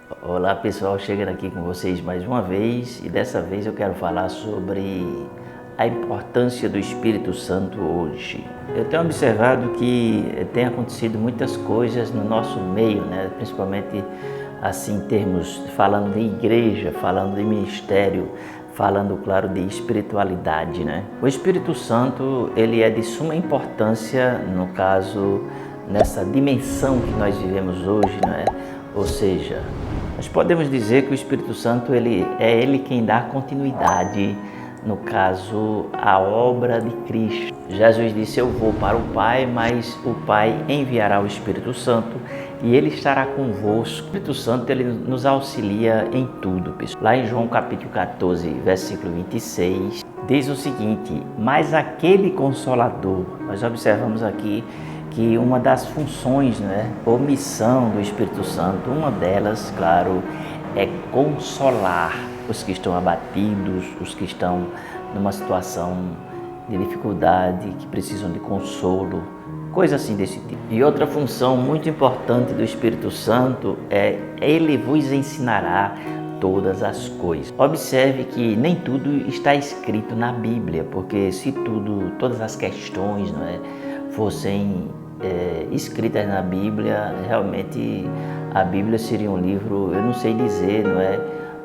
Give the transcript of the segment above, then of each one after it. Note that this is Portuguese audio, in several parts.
Olá pessoal, chegando aqui com vocês mais uma vez e dessa vez eu quero falar sobre a importância do Espírito Santo hoje. Eu tenho observado que tem acontecido muitas coisas no nosso meio, né? Principalmente assim em termos, falando de igreja, falando de ministério, falando, claro, de espiritualidade, né? O Espírito Santo, ele é de suma importância, no caso, nessa dimensão que nós vivemos hoje, não é? Ou seja, nós podemos dizer que o Espírito Santo ele quem dá continuidade, no caso, à obra de Cristo. Jesus disse: eu vou para o Pai, mas o Pai enviará o Espírito Santo e ele estará convosco. O Espírito Santo ele nos auxilia em tudo, pessoal. Lá em João capítulo 14, versículo 26, diz o seguinte: mas aquele Consolador, nós observamos aqui que uma das funções, né, ou missão do Espírito Santo, uma delas, claro, é consolar os que estão abatidos, os que estão numa situação de dificuldade, que precisam de consolo, coisa assim desse tipo. E outra função muito importante do Espírito Santo é ele vos ensinará todas as coisas. Observe que nem tudo está escrito na Bíblia, porque se todas as questões, não é, fossem escritas na Bíblia, realmente a Bíblia seria um livro, eu não sei dizer, não é?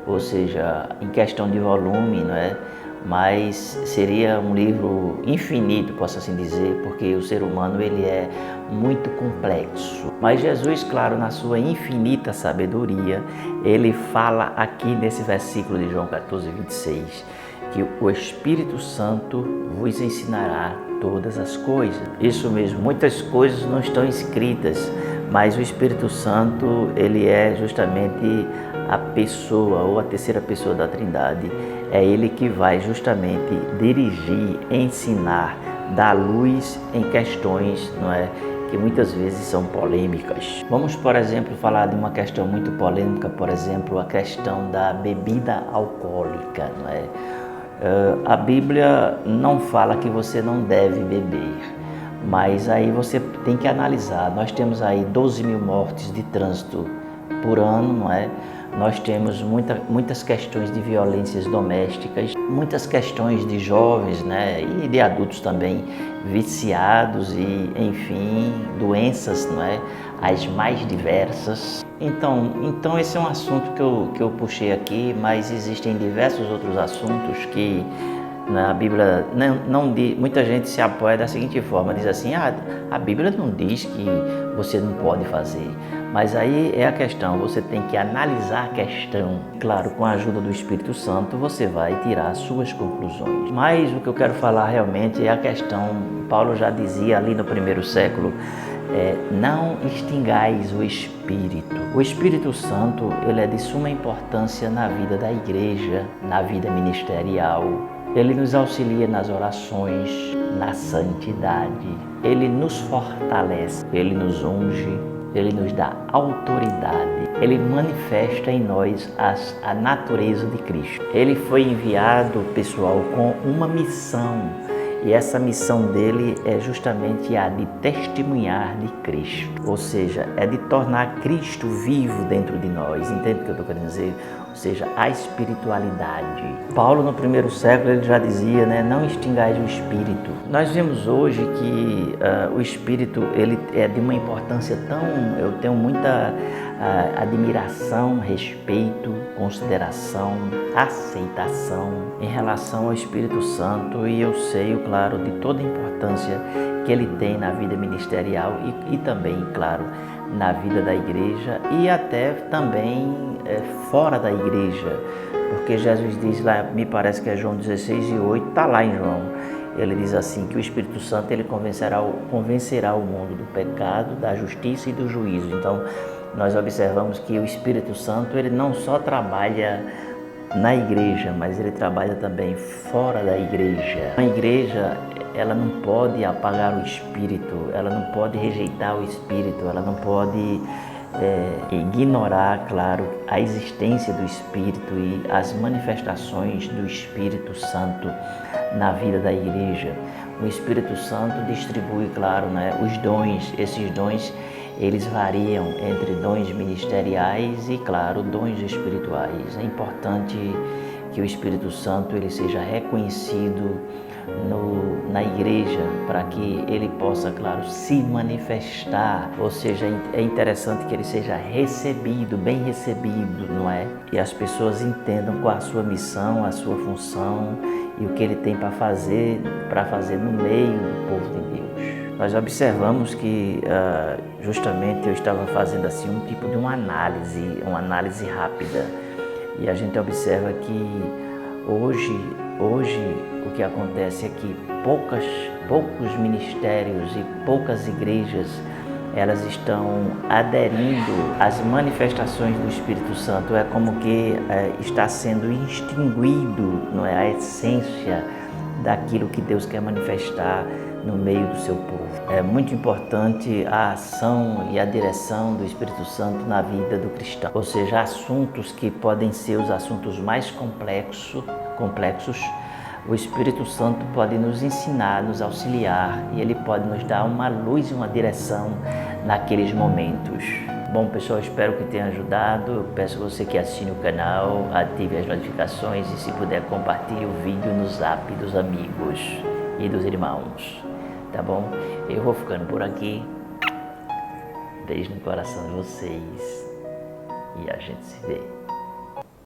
Ou seja, em questão de volume, não é? Mas seria um livro infinito, posso assim dizer, porque o ser humano ele é muito complexo. Mas Jesus, claro, na sua infinita sabedoria, ele fala aqui nesse versículo de João 14, 26, que o Espírito Santo vos ensinará todas as coisas. Isso mesmo, muitas coisas não estão escritas, mas o Espírito Santo, ele é justamente a pessoa ou a terceira pessoa da Trindade. É ele que vai justamente dirigir, ensinar, dar luz em questões, não é, que muitas vezes são polêmicas. Vamos, por exemplo, falar de uma questão muito polêmica, por exemplo, a questão da bebida alcoólica, não é? A Bíblia não fala que você não deve beber, mas aí você tem que analisar. Nós temos aí 12 mil mortes de trânsito por ano, não é? Nós temos muitas questões de violências domésticas, muitas questões de jovens, né, e de adultos também viciados e, enfim, doenças, não é, as mais diversas. Então esse é um assunto que eu puxei aqui, mas existem diversos outros assuntos que na Bíblia não diz. Muita gente se apoia da seguinte forma, diz assim: a Bíblia não diz que você não pode fazer. Mas aí é a questão, você tem que analisar a questão. Claro, com a ajuda do Espírito Santo, você vai tirar as suas conclusões. Mas o que eu quero falar realmente é a questão, Paulo já dizia ali no primeiro século, não extingais o Espírito. O Espírito Santo, ele é de suma importância na vida da igreja, na vida ministerial. Ele nos auxilia nas orações, na santidade. Ele nos fortalece, ele nos unge, ele nos dá autoridade. Ele manifesta em nós a natureza de Cristo. Ele foi enviado, pessoal, com uma missão. E essa missão dele é justamente a de testemunhar de Cristo. Ou seja, é de tornar Cristo vivo dentro de nós. Entende o que eu estou querendo dizer? Ou seja, a espiritualidade. Paulo, no primeiro século, ele já dizia, né, não extingais o Espírito. Nós vemos hoje que o Espírito ele é de uma importância tão... Eu tenho muita admiração, respeito, consideração, aceitação em relação ao Espírito Santo, e eu sei, claro, de toda a importância que ele tem na vida ministerial e também, claro, na vida da igreja e até também fora da igreja, porque Jesus diz lá, me parece que é João 16:8, está lá em João, ele diz assim, que o Espírito Santo ele convencerá o mundo do pecado, da justiça e do juízo. Então, nós observamos que o Espírito Santo ele não só trabalha na igreja, mas ele trabalha também fora da igreja. A igreja, ela não pode apagar o Espírito, ela não pode rejeitar o Espírito, ela não pode ignorar, claro, a existência do Espírito e as manifestações do Espírito Santo na vida da igreja. O Espírito Santo distribui, claro, né, os dons. Esses dons eles variam entre dons ministeriais e, claro, dons espirituais. É importante que o Espírito Santo ele seja reconhecido na igreja, para que ele possa, claro, se manifestar, ou seja, é interessante que ele seja recebido, bem recebido, não é? E as pessoas entendam qual a sua missão, a sua função e o que ele tem para fazer no meio do povo de Deus. Nós observamos que justamente eu estava fazendo assim um tipo de uma análise rápida, e a gente observa que hoje o que acontece é que poucos ministérios e poucas igrejas elas estão aderindo às manifestações do Espírito Santo. É como que está sendo extinguido, não é, a essência daquilo que Deus quer manifestar no meio do seu povo. É muito importante a ação e a direção do Espírito Santo na vida do cristão, ou seja, assuntos que podem ser os assuntos mais complexos, o Espírito Santo pode nos ensinar, nos auxiliar, e ele pode nos dar uma luz e uma direção naqueles momentos. Bom, pessoal, espero que tenha ajudado. Eu peço a você que assine o canal, ative as notificações e, se puder, compartilhe o vídeo no Zap dos amigos e dos irmãos. Tá bom? Eu vou ficando por aqui. Beijo no coração de vocês e a gente se vê.